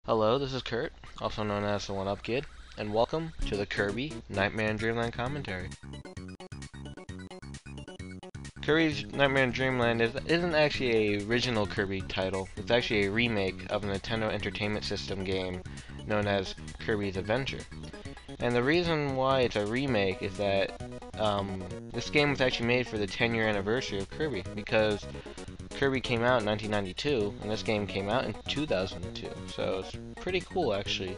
Hello, this is Kurt, also known as the 1upkid, and welcome to the Kirby Nightmare and Dreamland commentary. Kirby's Nightmare and Dreamland isn't actually a original Kirby title. It's actually a remake of a Nintendo Entertainment System game known as Kirby's Adventure. And the reason why it's a remake is that this game was actually made for the 10-year anniversary of Kirby, because Kirby came out in 1992, and this game came out in 2002, so it's pretty cool actually.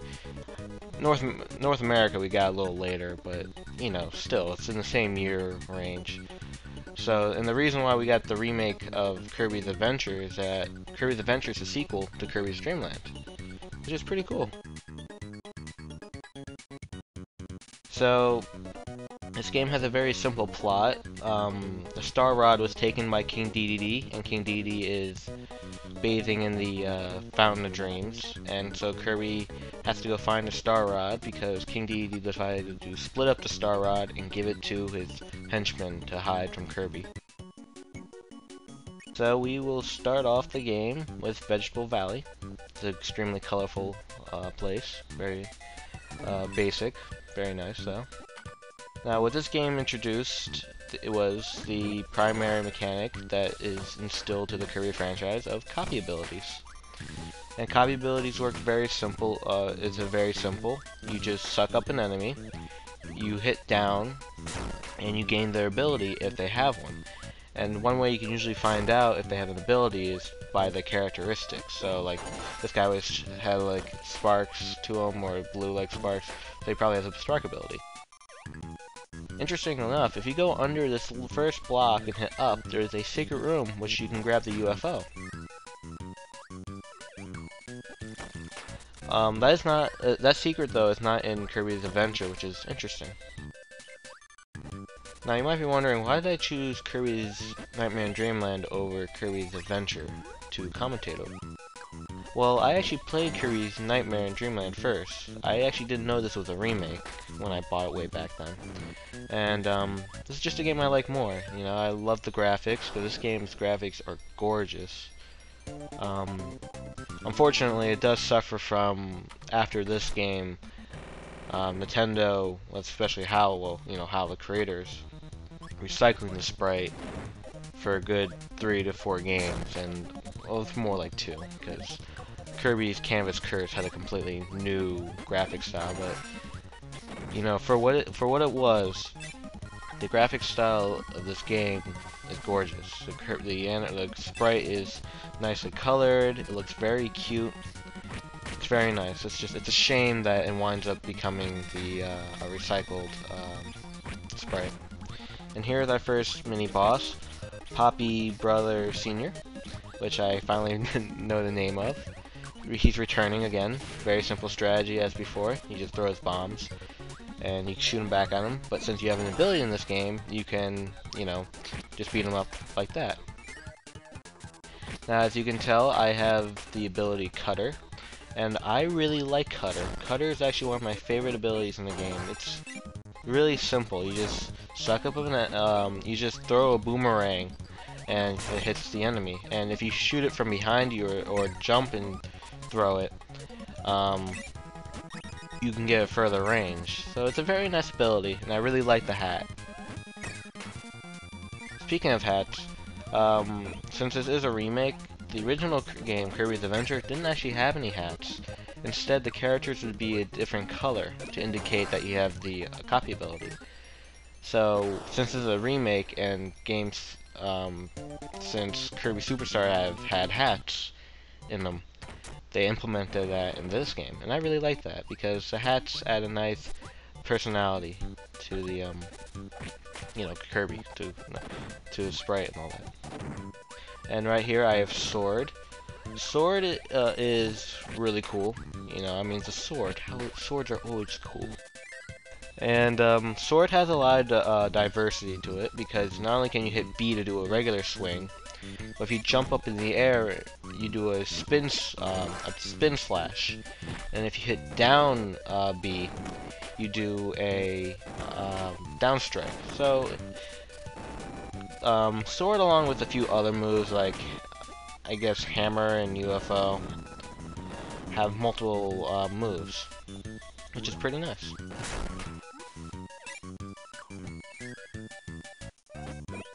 North America we got a little later, but you know, still, it's in the same year range. So, and the reason why we got the remake of Kirby's Adventure is that Kirby's Adventure is a sequel to Kirby's Dreamland, which is pretty cool. So, this game has a very simple plot. The Star Rod was taken by King Dedede, and King Dedede is bathing in the Fountain of Dreams, and so Kirby has to go find the Star Rod because King Dedede decided to split up the Star Rod and give it to his henchmen to hide from Kirby. So we will start off the game with Vegetable Valley. It's an extremely colorful place, very basic, very nice though. Now, what this game introduced, it was the primary mechanic that is instilled to the Kirby franchise of copy abilities. And copy abilities work very simple. It's very simple. You just suck up an enemy, you hit down, and you gain their ability if they have one. And one way you can usually find out if they have an ability is by the characteristics. So, like, this guy had like sparks to him, or blue like sparks, so he probably has a spark ability. Interesting enough, if you go under this first block and hit up, there is a secret room which you can grab the UFO. That secret though is not in Kirby's Adventure, which is interesting. Now you might be wondering, why did I choose Kirby's Nightmare and Dreamland over Kirby's Adventure to commentate over? Well, I actually played Kirby's Nightmare and Dreamland first. I actually didn't know this was a remake when I bought it way back then. And this is just a game I like more. You know, I love the graphics, because this game's graphics are gorgeous. Unfortunately, it does suffer from, after this game, Nintendo, especially HAL, HAL the creators, recycling the sprite for a good 3 to 4 games, and well, it's more like 2, because Kirby's Canvas Curse had a completely new graphic style, but you know, for what it was, the graphic style of this game is gorgeous. The sprite is nicely colored. It looks very cute. It's very nice. It's a shame that it winds up becoming a recycled sprite. And here's our first mini boss, Poppy Brother Senior, which I finally know the name of. He's returning again. Very simple strategy as before. He just throws bombs, and you can shoot him back at him. But since you have an ability in this game, you can, you know, just beat him up like that. Now, as you can tell, I have the ability Cutter, and I really like Cutter. Cutter is actually one of my favorite abilities in the game. It's really simple. You just suck up you just throw a boomerang, and it hits the enemy. And if you shoot it from behind you or jump and throw it, you can get a further range. So it's a very nice ability, and I really like the hat. Speaking of hats, since this is a remake, the original game, Kirby's Adventure, didn't actually have any hats. Instead, the characters would be a different color to indicate that you have the copy ability. So, since this is a remake, and games since Kirby Superstar have had hats in them, they implemented that in this game, and I really like that because the hats add a nice personality to the you know, Kirby, to the sprite and all that. And right here I have Sword. Sword is really cool. You know, I mean, it's a sword. Swords are always cool. And Sword has a lot of diversity to it, because not only can you hit B to do a regular swing, but if you jump up in the air, you do a spin slash, and if you hit down B, you do a down strike. So Sword, along with a few other moves like, I guess, Hammer and UFO, have multiple moves, which is pretty nice.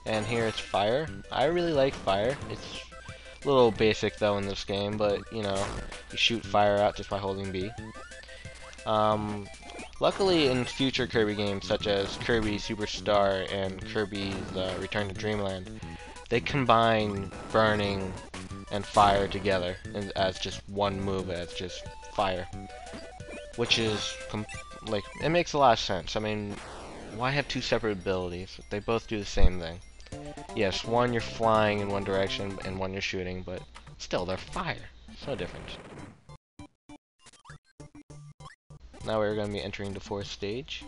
And here it's fire. I really like fire. It's a little basic though in this game, but you know, you shoot fire out just by holding B. Luckily in future Kirby games such as Kirby Superstar and Kirby's Return to Dreamland, they combine burning and fire together as just one move, as just fire. Which is, like, it makes a lot of sense. I mean, why have two separate abilities? They both do the same thing. Yes, one you're flying in one direction and one you're shooting, but still, they're fire. So different. Now we're going to be entering the fourth stage.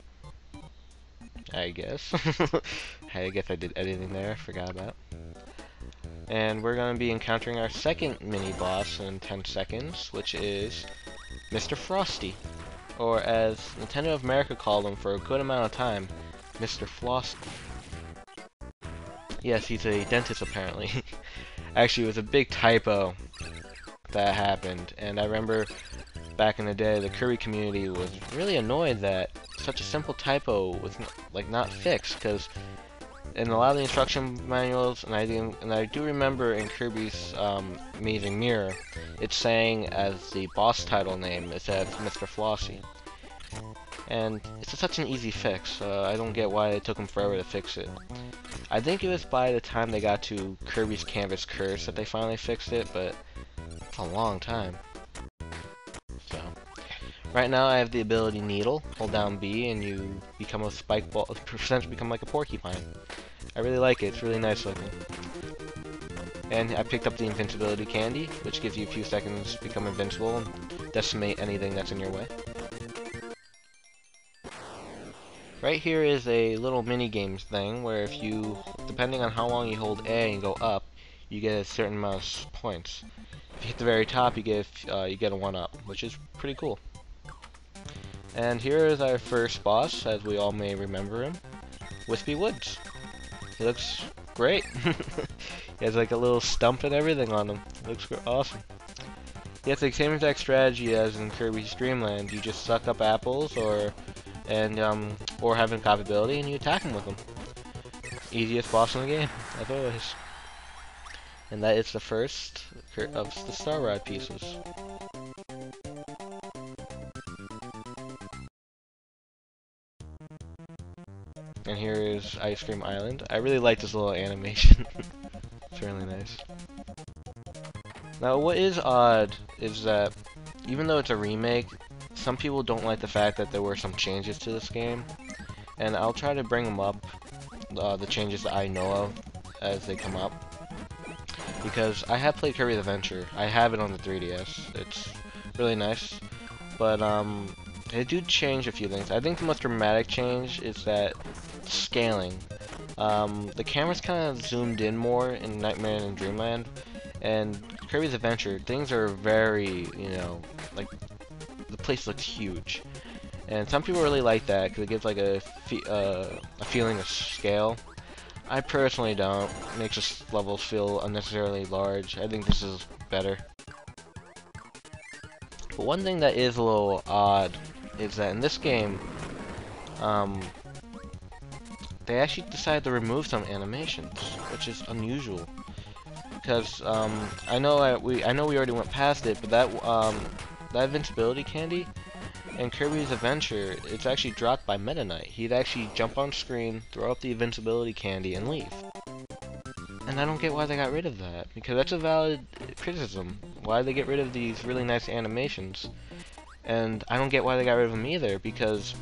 I guess. I guess I did editing there, forgot about. And we're going to be encountering our second mini-boss in 10 seconds, which is Mr. Frosty. Or as Nintendo of America called him for a good amount of time, Mr. Floss. Yes, he's a dentist apparently. Actually, it was a big typo that happened, and I remember back in the day, the Kirby community was really annoyed that such a simple typo was not fixed, because in a lot of the instruction manuals, and I do remember in Kirby's Amazing Mirror, it's saying as the boss title name, it says Mr. Flossie. And it's such an easy fix, I don't get why it took them forever to fix it. I think it was by the time they got to Kirby's Canvas Curse that they finally fixed it, but it's a long time. So, right now I have the ability Needle. Hold down B and you become a spike ball, essentially become like a porcupine. I really like it, it's really nice looking. And I picked up the invincibility candy, which gives you a few seconds to become invincible and decimate anything that's in your way. Right here is a little mini games thing where if you, depending on how long you hold A and go up, you get a certain amount of points. If you hit the very top, you get a 1-up, which is pretty cool. And here is our first boss, as we all may remember him, Wispy Woods. He looks great. He has like a little stump and everything on him. It looks awesome. He has the same exact strategy as in Kirby's Dreamland. You just suck up apples or have incapability and you attack him with them. Easiest boss in the game, as always. And that is the first of the Star Ride pieces. And here is Ice Cream Island. I really like this little animation. It's really nice. Now what is odd is that even though it's a remake, some people don't like the fact that there were some changes to this game. And I'll try to bring them up, the changes that I know of as they come up. Because I have played Kirby's Adventure. I have it on the 3DS. It's really nice. But they do change a few things. I think the most dramatic change is that scaling. The camera's kind of zoomed in more in Nightmare and Dreamland. And Kirby's Adventure, things are very, you know, like, the place looks huge. And some people really like that because it gives like a feeling of scale. I personally don't. It makes the levels feel unnecessarily large. I think this is better. But one thing that is a little odd is that in this game, they actually decided to remove some animations, which is unusual. Because I know we already went past it, but that invincibility candy in Kirby's Adventure, it's actually dropped by Meta Knight. He'd actually jump on screen, throw up the invincibility candy, and leave. And I don't get why they got rid of that, because that's a valid criticism. Why did they get rid of these really nice animations? And I don't get why they got rid of them either, because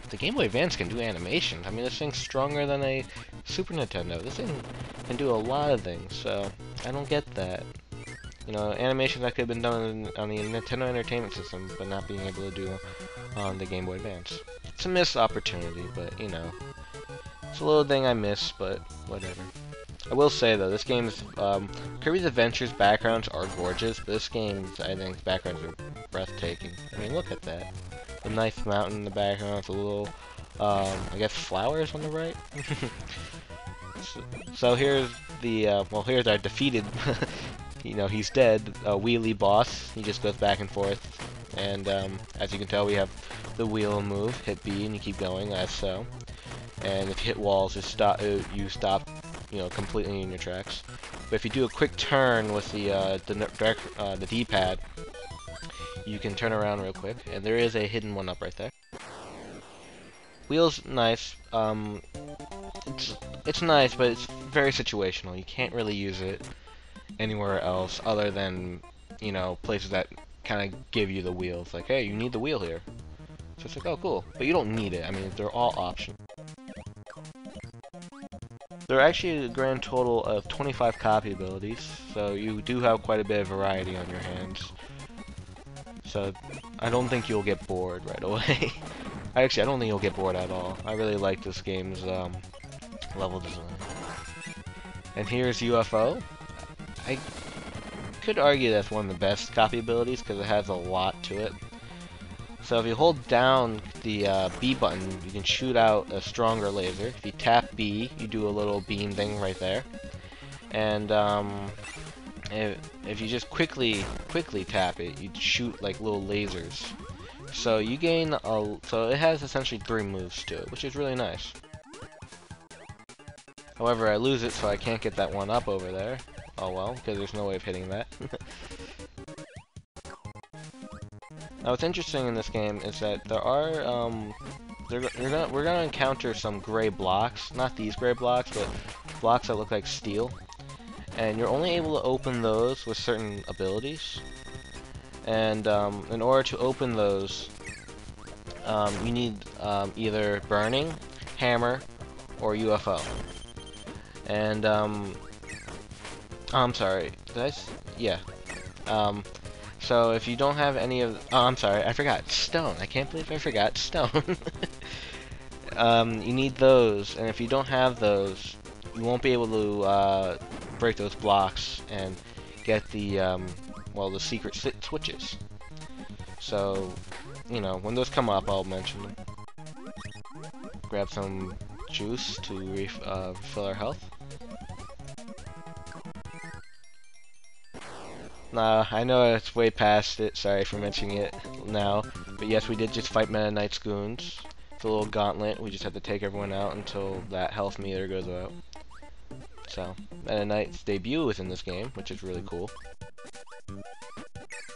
the Game Boy Advance can do animations. I mean, this thing's stronger than a Super Nintendo. This thing can do a lot of things, so I don't get that. You know, animations that could have been done on the Nintendo Entertainment System, but not being able to do on the Game Boy Advance. It's a missed opportunity, but, you know, it's a little thing I miss, but whatever. I will say, though, this game's, Kirby's Adventure's backgrounds are gorgeous, but this game's, I think, backgrounds are breathtaking. I mean, look at that. A nice mountain in the background with a little, I guess, flowers on the right? So here's the, well, here's our defeated you know, he's dead. A wheelie boss. He just goes back and forth. And as you can tell, we have the wheel move. Hit B and you keep going as so. And if you hit walls, you stop. You stop, you know, completely in your tracks. But if you do a quick turn with the D-pad, you can turn around real quick. And there is a hidden one up right there. Wheel's nice. It's nice, but it's very situational. You can't really use it anywhere else other than, you know, places that kind of give you the wheels. Like, hey, you need the wheel here. So it's like, oh, cool. But you don't need it. I mean, they're all optional. There are actually a grand total of 25 copy abilities, so you do have quite a bit of variety on your hands. So I don't think you'll get bored right away. Actually, I don't think you'll get bored at all. I really like this game's level design. And here's UFO. I could argue that's one of the best copy abilities because it has a lot to it. So if you hold down the B button, you can shoot out a stronger laser. If you tap B, you do a little beam thing right there. And if you just quickly tap it, you shoot like little lasers. So you gain so it has essentially 3 moves to it, which is really nice. However, I lose it, so I can't get that one up over there. Oh well, because there's no way of hitting that. Now, what's interesting in this game is that there are we're gonna encounter some gray blocks, not these gray blocks, but blocks that look like steel, and you're only able to open those with certain abilities. And in order to open those, you need either burning, hammer, or UFO. And I'm sorry, yeah. So if you don't have any of, oh, I'm sorry, I forgot stone. I can't believe I forgot stone. You need those, and if you don't have those, you won't be able to break those blocks and get the well, the secret switches. So, you know, when those come up, I'll mention them. Grab some juice to refill our health. Nah, I know it's way past it, sorry for mentioning it now. But yes, we did just fight Meta Knight's goons. It's a little gauntlet, we just have to take everyone out until that health meter goes out. So, Meta Knight's debut is in this game, which is really cool.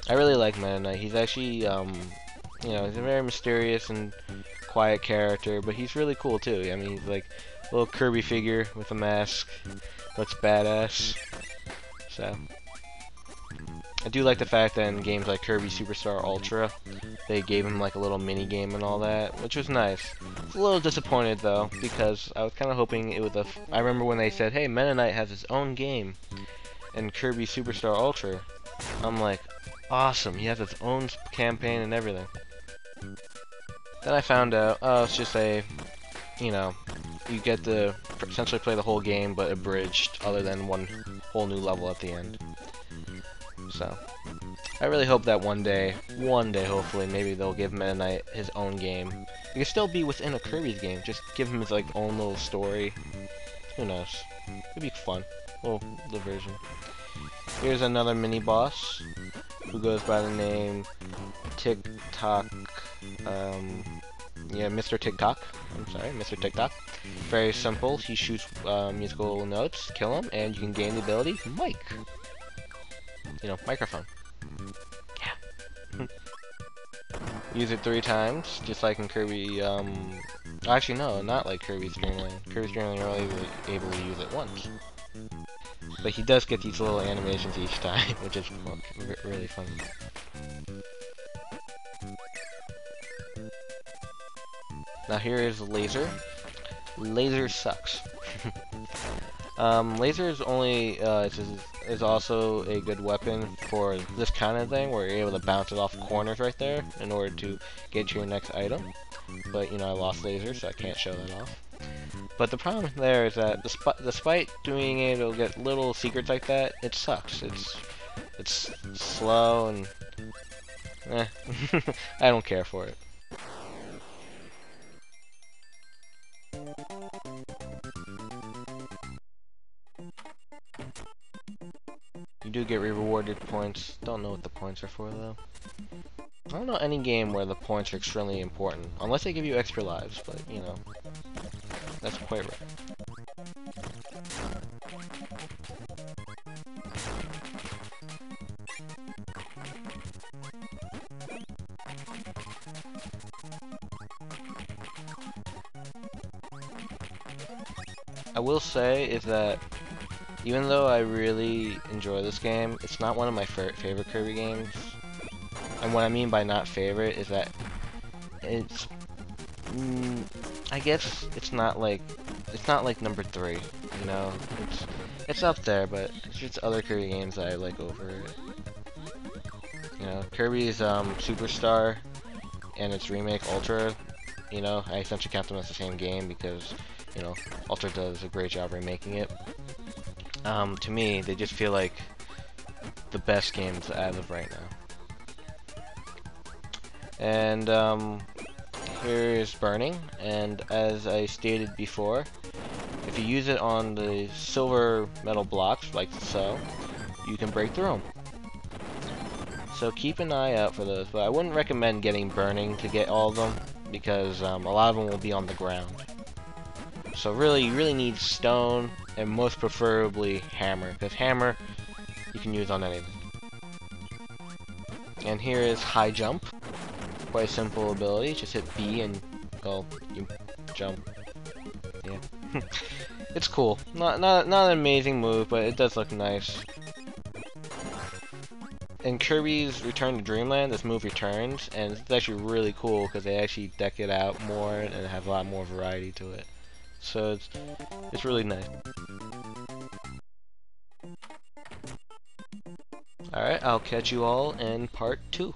I really like Meta Knight. He's actually, you know, he's a very mysterious and quiet character, but he's really cool too. I mean, he's like a little Kirby figure with a mask. Looks badass. So, I do like the fact that in games like Kirby Superstar Ultra, they gave him like a little mini game and all that, which was nice. I was a little disappointed though, because I was kind of hoping it was I remember when they said, hey, Meta Knight has his own game in Kirby Superstar Ultra. I'm like, awesome, he has his own campaign and everything. Then I found out, oh, it's just a, you know, you get to essentially play the whole game, but abridged, other than one whole new level at the end. So, I really hope that one day, hopefully, maybe they'll give Meta Knight his own game. He can still be within a Kirby's game, just give him his like own little story. Who knows? It'd be fun. Little diversion. Here's another mini boss who goes by the name TikTok. Yeah, Mr. TikTok. I'm sorry, Mr. TikTok. Very simple. He shoots musical notes, kill him, and you can gain the ability Mic. You know, microphone. Yeah. Use it 3 times, just like in Kirby, actually no, not like Kirby's Dreamland. Kirby's Dreamland, you're only able to use it once. But he does get these little animations each time, which is really fun. Now here is Laser. Laser sucks. Laser is only is also a good weapon for this kind of thing, where you're able to bounce it off corners right there in order to get to your next item. But you know, I lost Laser, so I can't show that off. But the problem there is that despite doing able to get little secrets like that, it sucks. It's slow and I don't care for it. You do get rewarded points. Don't know what the points are for though. I don't know any game where the points are extremely important, unless they give you extra lives, but you know, that's quite rare. I will say is that even though I really enjoy this game, it's not one of my favorite Kirby games. And what I mean by not favorite is that it's, I guess it's not like number 3. You know, it's up there, but it's just other Kirby games that I like over it. You know, Kirby's Superstar and its remake Ultra. You know, I essentially count them as the same game because, you know, Ultra does a great job remaking it. To me, they just feel like the best games as of right now. And here's Burning, and as I stated before, if you use it on the silver metal blocks, like so, you can break through them. So keep an eye out for those, but I wouldn't recommend getting Burning to get all of them, because a lot of them will be on the ground. So really, you really need Stone, and most preferably Hammer, because Hammer you can use on anything. And here is High Jump. Quite a simple ability, just hit B and, well, you jump. Yeah. It's cool. Not an amazing move, but it does look nice. In Kirby's Return to Dreamland, this move returns, and it's actually really cool because they actually deck it out more and have a lot more variety to it. So it's really nice. Alright, I'll catch you all in part 2.